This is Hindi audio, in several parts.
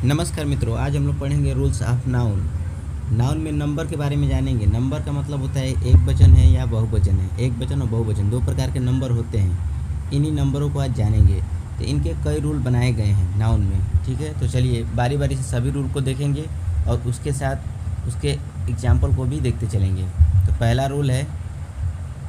नमस्कार मित्रों, आज हम लोग पढ़ेंगे रूल्स ऑफ नाउन। नाउन में नंबर के बारे में जानेंगे। नंबर का मतलब होता है एक वचन है या बहुवचन है। एक वचन और बहुवचन दो प्रकार के नंबर होते हैं। इन्हीं नंबरों को आज जानेंगे। तो इनके कई रूल बनाए गए हैं नाउन में। ठीक है, तो चलिए बारी बारी से सभी रूल को देखेंगे और उसके साथ उसके एग्जाम्पल को भी देखते चलेंगे। तो पहला रूल है,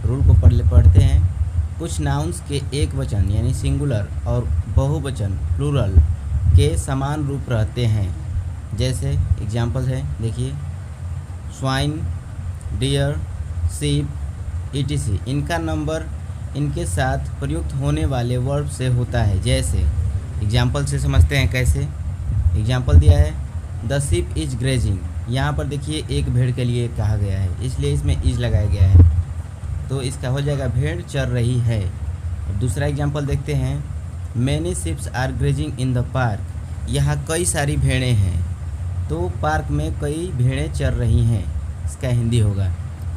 रूल को पढ़ते हैं। कुछ नाउन्स के एक वचन यानी सिंगुलर और बहुवचन प्लूरल के समान रूप रहते हैं। जैसे एग्जाम्पल है, देखिए, स्वाइन, डियर, सीप, ईटीसी। इनका नंबर इनके साथ प्रयुक्त होने वाले वर्ब से होता है। जैसे एग्जाम्पल से समझते हैं कैसे। एग्जाम्पल दिया है, द सीप इज ग्रेजिंग। यहाँ पर देखिए एक भेड़ के लिए कहा गया है, इसलिए इसमें इज लगाया गया है, तो इसका हो जाएगा भेड़ चर रही है। दूसरा एग्जाम्पल देखते हैं, many ships are grazing in the park. यहाँ कई सारी भेड़ें हैं, तो पार्क में कई भेड़ें चर रही हैं, इसका हिंदी होगा।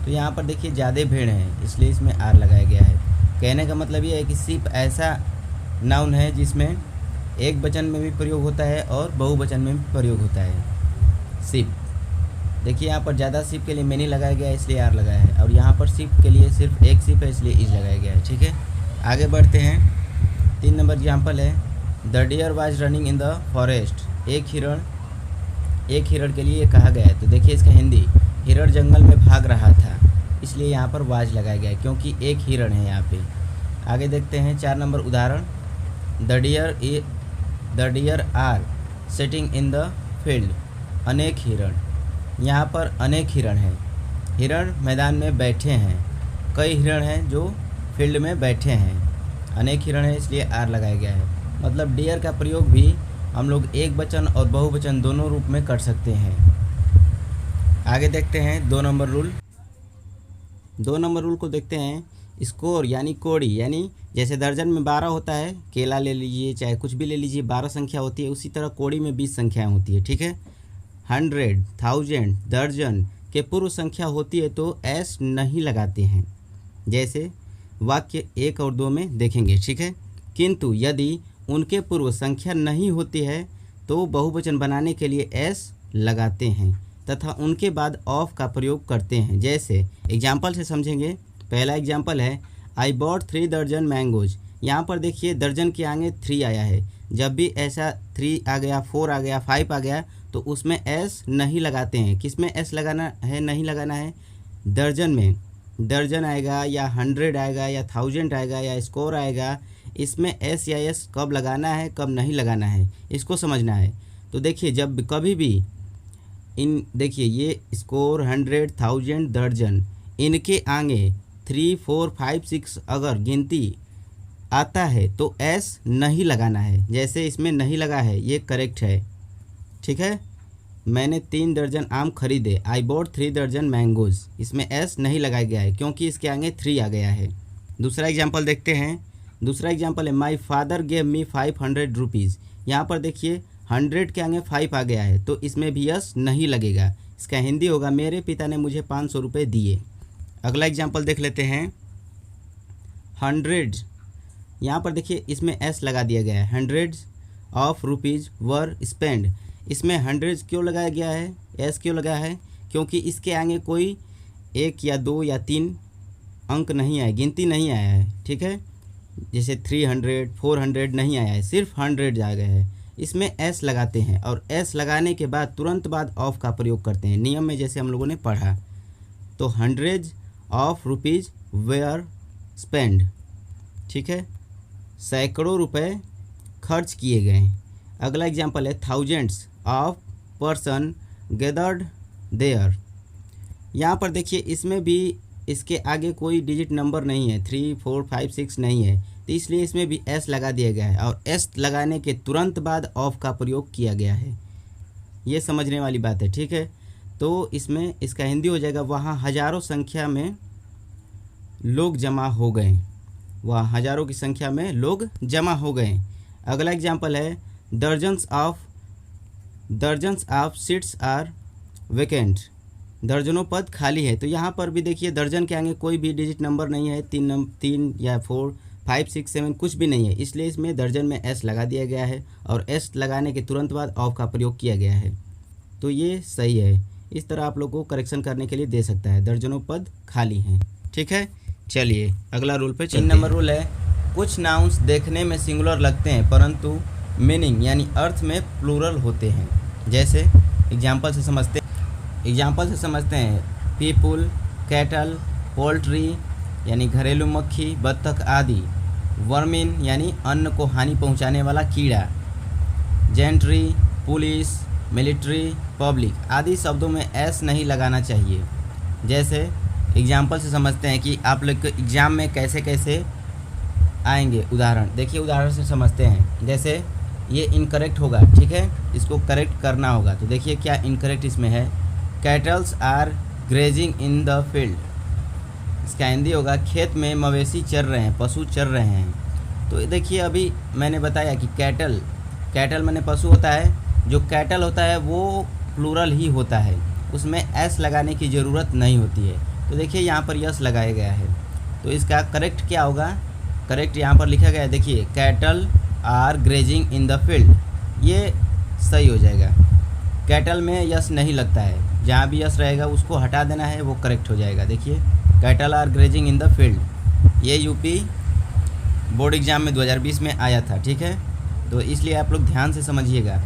तो यहाँ पर देखिए ज़्यादा भेड़ हैं, इसलिए इसमें आर लगाया गया है। कहने का मतलब ये है कि शिप ऐसा नाउन है जिसमें एक वचन में भी प्रयोग होता है और बहुवचन में भी प्रयोग होता है। शिप देखिए, यहाँ पर ज़्यादा शिप के लिए मैनी लगाया गया है, इसलिए आर लगाया है, और यहाँ पर शिप के लिए सिर्फ एक शिप है, इसलिए इज लगाया गया है। ठीक है, आगे बढ़ते हैं। 3 नंबर एग्जाम्पल है, the deer was running in the forest. एक हिरण के लिए कहा गया है, तो देखिए इसका हिंदी, हिरण जंगल में भाग रहा था, इसलिए यहाँ पर वाज लगाया गया है क्योंकि एक हिरण है यहाँ पे। आगे देखते हैं 4 नंबर उदाहरण, the deer are sitting in the field. अनेक हिरण, यहाँ पर अनेक हिरण हैं, हिरण मैदान में बैठे हैं। कई हिरण हैं जो फील्ड में बैठे हैं। अनेक हिरण है, इसलिए आर लगाया गया है। मतलब डियर का प्रयोग भी हम लोग एक वचन और बहुवचन दोनों रूप में कर सकते हैं। आगे देखते हैं 2 नंबर रूल। 2 नंबर रूल को देखते हैं। स्कोर यानी कोड़ी, यानी जैसे दर्जन में 12 होता है, केला ले लीजिए चाहे कुछ भी ले लीजिए, 12 संख्या होती है, उसी तरह कोड़ी में 20 संख्याएँ होती है। ठीक है, 100, 1000, दर्जन के पूर्व संख्या होती है तो एस नहीं लगाते हैं, जैसे वाक्य 1 और 2 में देखेंगे। ठीक है, किंतु यदि उनके पूर्व संख्या नहीं होती है तो बहुवचन बनाने के लिए एस लगाते हैं तथा उनके बाद ऑफ का प्रयोग करते हैं। जैसे एग्जाम्पल से समझेंगे। पहला एग्जाम्पल है, आई बॉट 3 दर्जन मैंगोज। यहाँ पर देखिए दर्जन के आगे 3 आया है। जब भी ऐसा 3 आ गया, 4 आ गया, 5 आ गया, तो उसमें एस नहीं लगाते हैं। किस में एस लगाना है, नहीं लगाना है? दर्जन में। दर्जन आएगा या 100 आएगा या 1000 आएगा या स्कोर आएगा, इसमें एस या एस कब लगाना है कब नहीं लगाना है, इसको समझना है। तो देखिए जब कभी भी देखिए ये स्कोर, 100, 1000, दर्जन, इनके आगे 3, 4, 5, 6 अगर गिनती आता है तो एस नहीं लगाना है। जैसे इसमें नहीं लगा है, ये करेक्ट है। ठीक है, मैंने 3 दर्जन आम खरीदे, आई बॉट 3 दर्जन मैंगोज। इसमें एस नहीं लगाया गया है क्योंकि इसके आगे 3 आ गया है। दूसरा एग्जाम्पल देखते हैं। दूसरा एग्जाम्पल है, my father gave me 500 rupees. यहाँ पर देखिए 100 के आगे 5 आ गया है, तो इसमें भी एस नहीं लगेगा। इसका हिंदी होगा, मेरे पिता ने मुझे 500 रुपये दिए। अगला एग्जाम्पल देख लेते हैं, 100। यहाँ पर देखिए इसमें एस लगा दिया गया है। 100 ऑफ रुपीज़ वर स्पेंड। इसमें 100 क्यों लगाया गया है, एस क्यों लगाया है? क्योंकि इसके आगे कोई 1 या 2 या 3 अंक नहीं आए, गिनती नहीं आया है। ठीक है, जैसे 300, 400 नहीं आया है, सिर्फ 100 आ गया है। इसमें एस लगाते हैं और एस लगाने के बाद तुरंत बाद ऑफ का प्रयोग करते हैं, नियम में जैसे हम लोगों ने पढ़ा। तो 100 ऑफ रुपीज़ वेयर स्पेंड। ठीक है, सैकड़ों रुपए खर्च किए गए। अगला एग्जाम्पल है, thousands of person gathered there. यहाँ पर देखिए इसमें भी इसके आगे कोई डिजिट नंबर नहीं है, 3, 4, 5, 6 नहीं है, तो इसलिए इसमें भी एस लगा दिया गया है और एस लगाने के तुरंत बाद ऑफ का प्रयोग किया गया है। ये समझने वाली बात है। ठीक है, तो इसमें इसका हिंदी हो जाएगा, वहाँ हज़ारों संख्या में लोग जमा हो गए। वहाँ हज़ारों की संख्या में लोग जमा हो गए। अगला एग्जाम्पल है, दर्जन्स ऑफ सीट्स आर वैकेंट। दर्जनों पद खाली है। तो यहाँ पर भी देखिए दर्जन के आगे कोई भी डिजिट नंबर नहीं है, 3 या 4, 5, 6, 7 कुछ भी नहीं है, इसलिए इसमें दर्जन में एस लगा दिया गया है और एस लगाने के तुरंत बाद ऑफ का प्रयोग किया गया है। तो ये सही है। इस तरह आप लोग को करेक्शन करने के लिए दे सकता है। दर्जनों पद खाली हैं। ठीक है, चलिए अगला रूल पे 3 नंबर रूल है, कुछ नाउन्स देखने में सिंगुलर लगते हैं परंतु मीनिंग यानी अर्थ में प्लूरल होते हैं। जैसे एग्जाम्पल से समझते हैं पीपुल, कैटल, पोल्ट्री यानी घरेलू मक्खी, बत्तख आदि, वर्मिन यानी अन्न को हानि पहुंचाने वाला कीड़ा, जेंट्री, पुलिस, मिलिट्री, पब्लिक आदि शब्दों में एस नहीं लगाना चाहिए। जैसे एग्जाम्पल से समझते हैं कि आप लोग एग्ज़ाम में कैसे कैसे आएंगे। उदाहरण देखिए, उदाहरण से समझते हैं। जैसे ये इनकरेक्ट होगा, ठीक है, इसको करेक्ट करना होगा। तो देखिए क्या इनकरेक्ट इसमें है, cattles are grazing in the field. इसका हिंदी होगा खेत में मवेशी चर रहे हैं, पशु चर रहे हैं। तो देखिए अभी मैंने बताया कि कैटल मैंने पशु होता है, जो कैटल होता है वो प्लूरल ही होता है, उसमें एस लगाने की ज़रूरत नहीं होती है। तो देखिए यहाँ पर यस लगाया गया है। तो इसका करेक्ट क्या होगा, करेक्ट यहाँ पर लिखा गया है, देखिए cattle are grazing in the field, ये सही हो जाएगा। कैटल में यस नहीं लगता है, जहाँ भी यस रहेगा उसको हटा देना है, वो करेक्ट हो जाएगा। देखिए cattle are grazing in the field, ये यूपी बोर्ड एग्ज़ाम में 2020 में आया था। ठीक है, तो इसलिए आप लोग ध्यान से समझिएगा।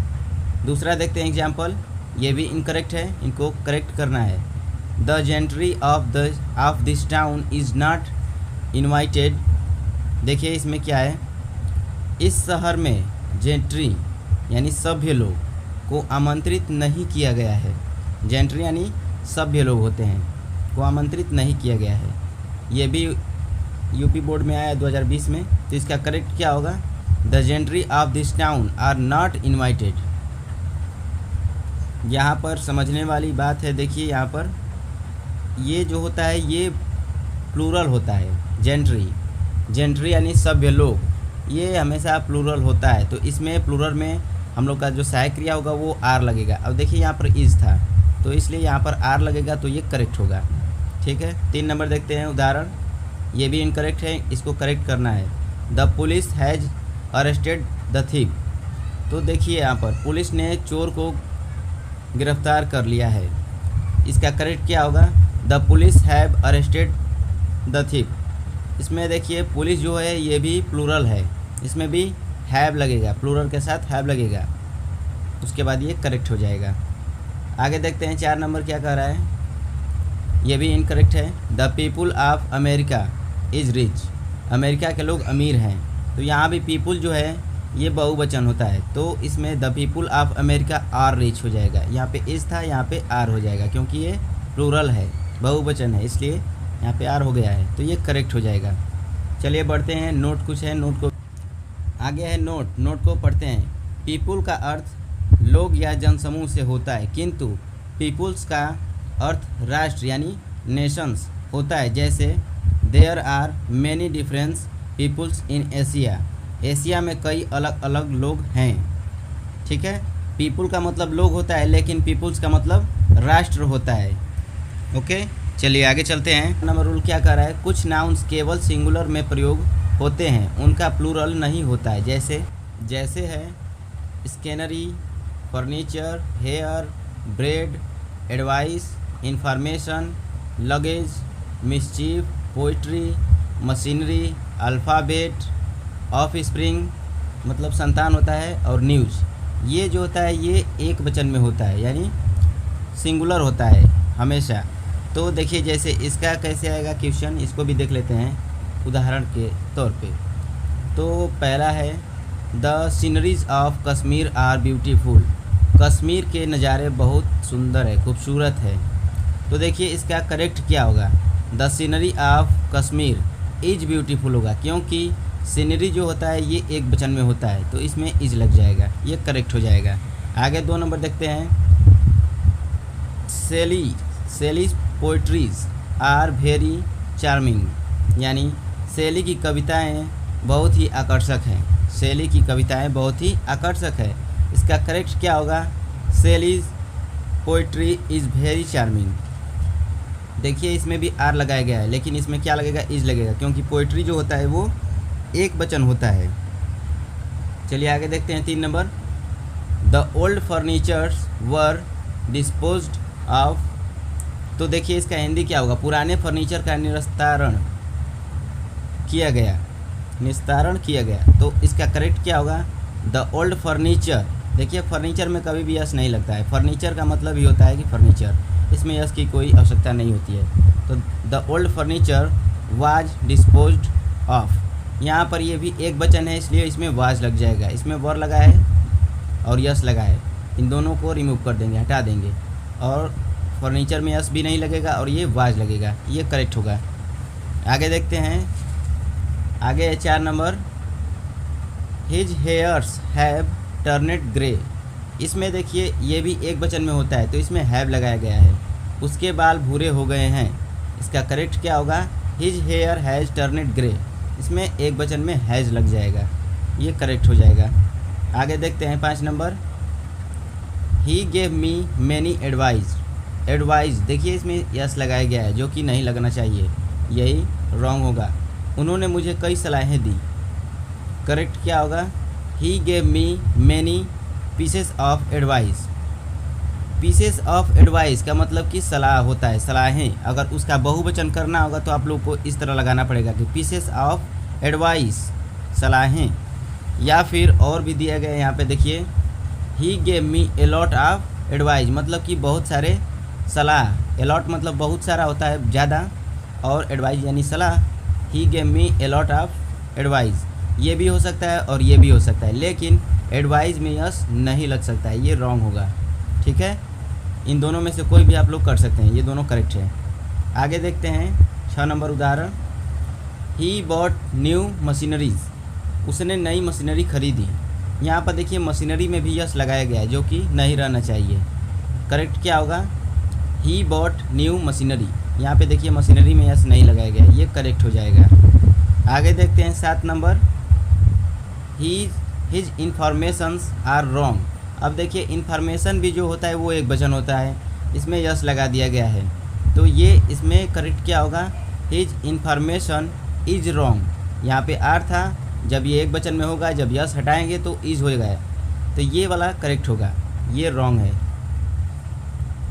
दूसरा देखते हैं एग्जाम्पल, ये भी इनकरेक्ट है, इनको करेक्ट करना है। The gentry of this town is not invited. देखिए इसमें क्या है, इस शहर में जेंट्री यानी सभ्य लोग को आमंत्रित नहीं किया गया है। जेंट्री यानी सभ्य लोग होते हैं, को आमंत्रित नहीं किया गया है। ये भी यूपी बोर्ड में आया 2020 में। तो इसका करेक्ट क्या होगा, the gentry of this town are not invited. यहाँ पर समझने वाली बात है, देखिए यहाँ पर ये जो होता है ये प्लूरल होता है। जेंट्री यानी सभ्य लोग, ये हमेशा प्लूरल होता है। तो इसमें प्लूरल में हम लोग का जो सहायक क्रिया होगा वो आर लगेगा। अब देखिए यहाँ पर इज था, तो इसलिए यहाँ पर आर लगेगा, तो ये करेक्ट होगा। ठीक है, 3 नंबर देखते हैं उदाहरण, ये भी इनकरेक्ट है, इसको करेक्ट करना है। The police has arrested the thief. तो देखिए यहाँ पर पुलिस ने चोर को गिरफ्तार कर लिया है। इसका करेक्ट क्या होगा, the police have arrested the thief. इसमें देखिए पुलिस जो है ये भी प्लूरल है, इसमें भी हैव लगेगा, प्लूरल के साथ हैव लगेगा, उसके बाद ये करेक्ट हो जाएगा। आगे देखते हैं 4 नंबर क्या कह रहा है, ये भी इनकरेक्ट है। The people of America is rich. America के लोग अमीर हैं। तो यहाँ भी पीपुल जो है ये बहुवचन होता है, तो इसमें the people of America are rich हो जाएगा। यहाँ पे इस था, यहाँ पे आर हो जाएगा, क्योंकि ये प्लूरल है, बहुवचन है, इसलिए यहाँ पे आर हो गया है, तो ये करेक्ट हो जाएगा। चलिए बढ़ते हैं, नोट कुछ है, नोट को आगे है नोट को पढ़ते हैं। पीपुल का अर्थ लोग या जनसमूह से होता है, किंतु पीपुल्स का अर्थ राष्ट्र यानी नेशंस होता है। जैसे there are many difference peoples in Asia. Asia में कई अलग अलग लोग हैं। ठीक है, पीपुल का मतलब लोग होता है, लेकिन पीपुल्स का मतलब राष्ट्र होता है। ओके, चलिए आगे चलते हैं। नंबर रूल क्या कह रहा है, कुछ नाउन्स केवल सिंगुलर में प्रयोग होते हैं, उनका प्लूरल नहीं होता है। जैसे है scenery, furniture, hair, bread, advice, information, luggage, mischief, poetry, machinery, alphabet, offspring मतलब संतान होता है, और न्यूज़ ये जो होता है ये एक वचन में होता है, यानी सिंगुलर होता है हमेशा। तो देखिए जैसे इसका कैसे आएगा क्वेश्चन, इसको भी देख लेते हैं उदाहरण के तौर पे। तो पहला है the sceneries of Kashmir are beautiful. Kashmir के नज़ारे बहुत सुंदर है, खूबसूरत है। तो देखिए इसका करेक्ट क्या होगा, the scenery of Kashmir is beautiful होगा, क्योंकि सीनरी जो होता है ये एक वचन में होता है, तो इसमें इज लग जाएगा, ये करेक्ट हो जाएगा। आगे 2 नंबर देखते हैं। सेलीज पोइट्रीज आर वेरी चार्मिंग, यानी शैली की कविताएं बहुत ही आकर्षक हैं। शैली की कविताएं बहुत ही आकर्षक है। इसका करेक्ट क्या होगा, सेलीज पोइट्री इज़ वेरी चार्मिंग। देखिए इसमें भी आर लगाया गया है, लेकिन इसमें क्या लगेगा, इज लगेगा, क्योंकि पोइट्री जो होता है वो एक वचन होता है। चलिए आगे देखते हैं 3 number. The old furnitures were disposed of. तो देखिए इसका हिंदी क्या होगा, पुराने फर्नीचर का निस्तारण किया गया। तो इसका करेक्ट क्या होगा, द ओल्ड फर्नीचर। देखिए फर्नीचर में कभी भी यस नहीं लगता है, फर्नीचर का मतलब ही होता है कि फर्नीचर, इसमें यस की कोई आवश्यकता नहीं होती है। तो the old furniture was disposed of, यहाँ पर ये भी एक वचन है इसलिए इसमें वाज लग जाएगा, इसमें वर लगा है और यस लगा है, इन दोनों को रिमूव कर देंगे, हटा देंगे, और फर्नीचर में यस भी नहीं लगेगा और ये वाज लगेगा, ये करेक्ट होगा। आगे देखते हैं, आगे है 4 नंबर। His hairs have turned grey. इसमें देखिए ये भी एक वचन में होता है तो इसमें हैव लगाया गया है, उसके बाल भूरे हो गए हैं। इसका करेक्ट क्या होगा, his hair has turned grey, इसमें एक वचन में हैज़ लग जाएगा, ये करेक्ट हो जाएगा। आगे देखते हैं 5 number. He gave me many advice, देखिए इसमें यस लगाया गया है जो कि नहीं लगना चाहिए, यही रॉन्ग होगा। उन्होंने मुझे कई सलाहें दी, करेक्ट क्या होगा, he gave me many pieces of advice. Pieces of advice का मतलब कि सलाह होता है, सलाहें। अगर उसका बहुवचन करना होगा तो आप लोग को इस तरह लगाना पड़ेगा कि पीसेस ऑफ एडवाइस, सलाहें। या फिर और भी दिया गया है यहाँ पे देखिए, he gave me a lot of advice, मतलब कि बहुत सारे सलाह। ए लॉट मतलब बहुत सारा होता है, ज़्यादा, और एडवाइस यानी सलाह। He gave me a lot of advice, ये भी हो सकता है और ये भी हो सकता है, लेकिन एडवाइस में यस नहीं लग सकता है, ये रॉन्ग होगा। ठीक है, इन दोनों में से कोई भी आप लोग कर सकते हैं, ये दोनों करेक्ट है। आगे देखते हैं 6 नंबर उदाहरण। ही बॉट न्यू मशीनरीज, उसने नई मशीनरी खरीदी। यहाँ पर देखिए मशीनरी में भी यस लगाया गया है जो कि नहीं रहना चाहिए। करेक्ट क्या होगा, ही बॉट न्यू मशीनरी, यहाँ पे देखिए मशीनरी में यस नहीं लगाया गया है, ये करेक्ट हो जाएगा। आगे देखते हैं 7 number. His informations are wrong. अब देखिए इन्फॉर्मेशन भी जो होता है वो एक वचन होता है, इसमें यस लगा दिया गया है, तो ये इसमें करेक्ट क्या होगा, हिज इंफॉर्मेशन इज रॉन्ग। यहाँ पे आर था, जब ये एक वचन में होगा, जब यस हटाएंगे तो इज हो गया, तो ये वाला करेक्ट होगा, ये रॉन्ग है।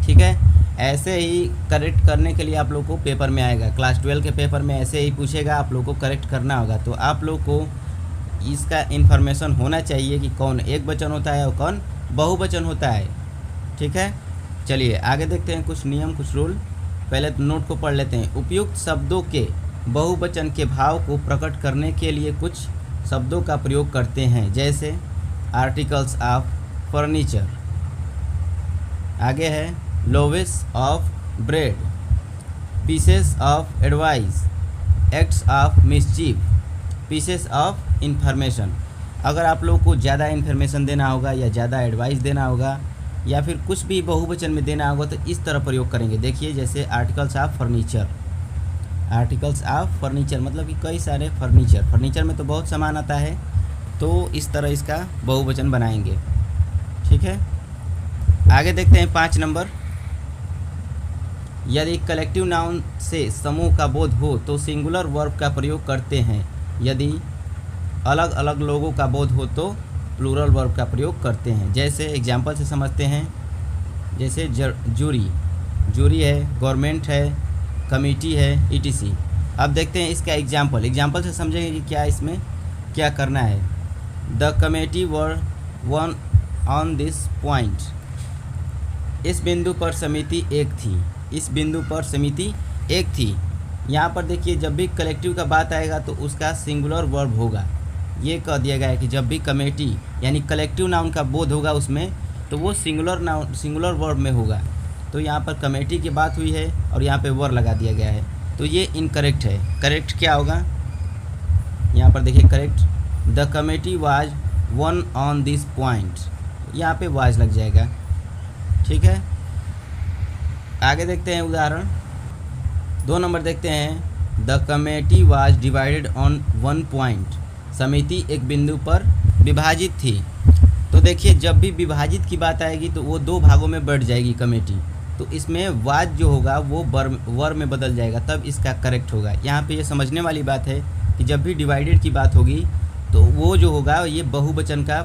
ठीक है, ऐसे ही करेक्ट करने के लिए आप लोग को पेपर में आएगा, क्लास 12 के पेपर में ऐसे ही पूछेगा, आप लोग को करेक्ट करना होगा। तो आप लोग को इसका इन्फॉर्मेशन होना चाहिए कि कौन एक वचन होता है और कौन बहुवचन होता है। ठीक है, चलिए आगे देखते हैं कुछ नियम, कुछ रूल। पहले तो नोट को पढ़ लेते हैं। उपयुक्त शब्दों के बहुवचन के भाव को प्रकट करने के लिए कुछ शब्दों का प्रयोग करते हैं, जैसे आर्टिकल्स ऑफ फर्नीचर, आगे है लोवेस of bread, pieces of advice, acts of mischief, pieces of information. अगर आप लोग को ज़्यादा इन्फॉर्मेशन देना होगा या ज़्यादा एडवाइस देना होगा या फिर कुछ भी बहुवचन में देना होगा तो इस तरह प्रयोग करेंगे। देखिए जैसे articles of furniture, articles of furniture मतलब कि कई सारे फर्नीचर में तो बहुत सामान आता है, तो इस तरह इसका बहुवचन बनाएंगे। ठीक है, आगे देखते हैं 5 नंबर। यदि कलेक्टिव नाउन से समूह का बोध हो तो सिंगुलर वर्ब का प्रयोग करते हैं, यदि अलग अलग लोगों का बोध हो तो प्लूरल वर्ब का प्रयोग करते हैं। जैसे एग्जाम्पल से समझते हैं, जैसे जूरी है, गवर्नमेंट है, कमिटी है, etc। अब देखते हैं इसका एग्जाम्पल से समझेंगे कि क्या इसमें क्या करना है। The committee were one on this point, इस बिंदु पर समिति एक थी। यहाँ पर देखिए जब भी कलेक्टिव का बात आएगा तो उसका सिंगुलर वर्ब होगा। ये कह दिया गया है कि जब भी कमेटी यानी कलेक्टिव नाउन का बोध होगा उसमें तो वो सिंगुलर वर्ब में होगा। तो यहाँ पर कमेटी की बात हुई है और यहाँ पे वर लगा दिया गया है, तो ये इनकरेक्ट है। करेक्ट क्या होगा, यहाँ पर देखिए correct, the committee was one on this point, यहाँ पे वाज लग जाएगा। ठीक है, आगे देखते हैं उदाहरण 2 नंबर देखते हैं। The committee was divided on one point, समिति एक बिंदु पर विभाजित थी। तो देखिए जब भी विभाजित की बात आएगी तो वो 2 भागों में बढ़ जाएगी कमेटी, तो इसमें वाज जो होगा वो वर में बदल जाएगा, तब इसका करेक्ट होगा। यहाँ पे ये समझने वाली बात है कि जब भी डिवाइडेड की बात होगी तो वो जो होगा ये बहुवचन का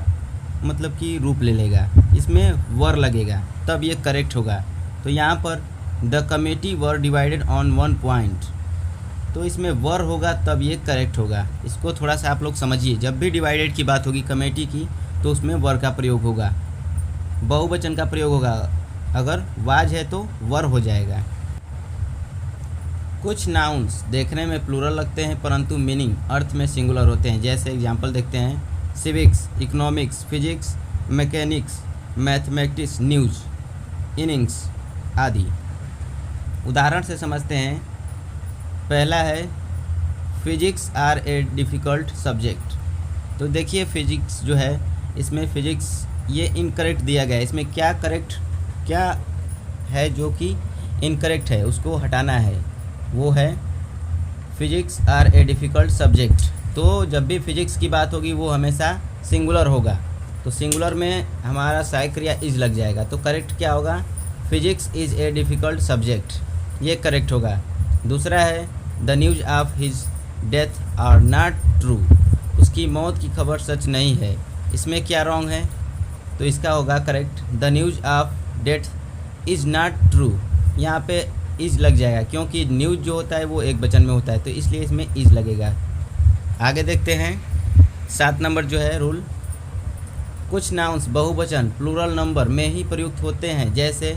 मतलब कि रूप ले लेगा, इसमें वर लगेगा, तब ये करेक्ट होगा। तो यहाँ पर the committee were divided on 1 point, तो इसमें वर होगा तब ये करेक्ट होगा। इसको थोड़ा सा आप लोग समझिए, जब भी डिवाइडेड की बात होगी कमेटी की तो उसमें वर का प्रयोग होगा, बहुवचन का प्रयोग होगा। अगर वाज है तो वर हो जाएगा। कुछ नाउन्स देखने में प्लूरल लगते हैं परंतु मीनिंग अर्थ में सिंगुलर होते हैं। जैसे एग्जांपल देखते हैं, civics, economics, physics, mechanics, mathematics, news, innings आदि। उदाहरण से समझते हैं। पहला है physics are a difficult subject. तो देखिए फिजिक्स जो है, इसमें फिजिक्स ये इनकरेक्ट दिया गया है। इसमें क्या है जो कि इनकरेक्ट है, उसको हटाना है। वो है physics are a difficult subject. तो जब भी फिजिक्स की बात होगी वो हमेशा सिंगुलर होगा, तो सिंगुलर में हमारा सहायक क्रिया इज लग जाएगा। तो करेक्ट क्या होगा, physics is a difficult subject, ये करेक्ट होगा। दूसरा है the news of his death are not true, उसकी मौत की खबर सच नहीं है। इसमें क्या रॉन्ग है, तो इसका होगा correct the news of death is not true. यहाँ पे इज़ लग जाएगा क्योंकि न्यूज़ जो होता है वो एक वचन में होता है, तो इसलिए इसमें इज़ लगेगा। आगे देखते हैं 7 नंबर जो है रूल, कुछ नाउन्स बहुवचन प्लूरल नंबर में ही प्रयुक्त होते हैं। जैसे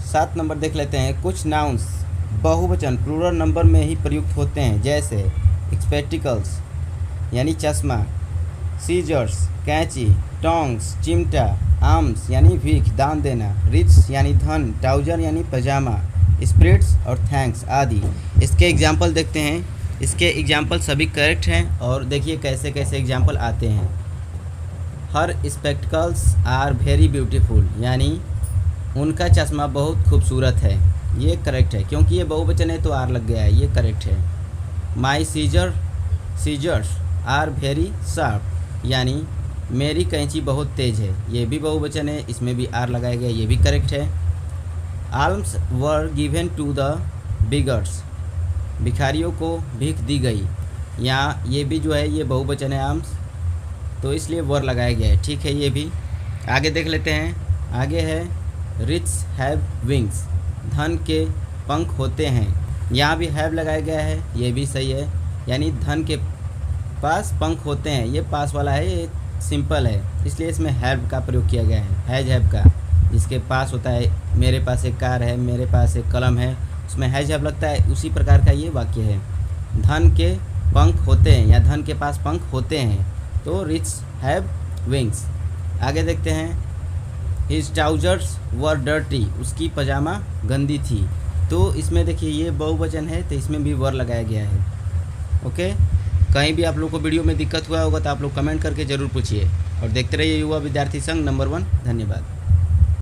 7 नंबर देख लेते हैं। कुछ नाउन्स बहुवचन प्लूरल नंबर में ही प्रयुक्त होते हैं। जैसे स्पेक्टिकल्स यानी चश्मा, सीजर्स कैंची, टोंग्स चिमटा, आर्म्स यानी भीख दान देना, रिच यानी धन, ट्राउजर यानी पजामा, स्पिरिट्स और थैंक्स आदि। इसके एग्जाम्पल देखते हैं। इसके एग्जाम्पल सभी करेक्ट हैं और देखिए कैसे कैसे एग्जाम्पल आते हैं। हर स्पेक्टिकल्स आर वेरी ब्यूटीफुल, यानी उनका चश्मा बहुत खूबसूरत है, ये करेक्ट है क्योंकि ये बहुवचन है तो आर लग गया है, ये करेक्ट है। माई सीजर्स आर वेरी शार्प, यानी मेरी कैंची बहुत तेज़ है, ये भी बहुवचन है, इसमें भी आर लगाया गया, ये भी करेक्ट है। Alms were given to the beggars, भिखारियों को भीख दी गई, यहाँ ये भी जो है ये बहुवचन है आर्म्स, तो इसलिए वर लगाया गया है, ठीक है। ये भी आगे देख लेते हैं। आगे है रिच हैव विंग्स, धन के पंख होते हैं, यहाँ भी हैव लगाया गया है, ये भी सही है, यानी धन के पास पंख होते हैं। ये पास वाला है, ये सिंपल है, इसलिए इसमें हैव का प्रयोग किया गया है, हैज हैव का। जिसके पास होता है, मेरे पास एक कार है, मेरे पास एक कलम है, उसमें हैज हैव लगता है, उसी प्रकार का ये वाक्य है। धन के पंख होते हैं या धन के पास पंख होते हैं, तो रिच हैव विंग्स। आगे देखते हैं। हिज ट्राउजर्स वर डर्टी, उसकी पजामा गंदी थी, तो इसमें देखिए ये बहुवचन है तो इसमें भी वर लगाया गया है। ओके, कहीं भी आप लोग को वीडियो में दिक्कत हुआ होगा तो आप लोग कमेंट करके ज़रूर पूछिए और देखते रहिए युवा विद्यार्थी संघ नंबर 1। धन्यवाद।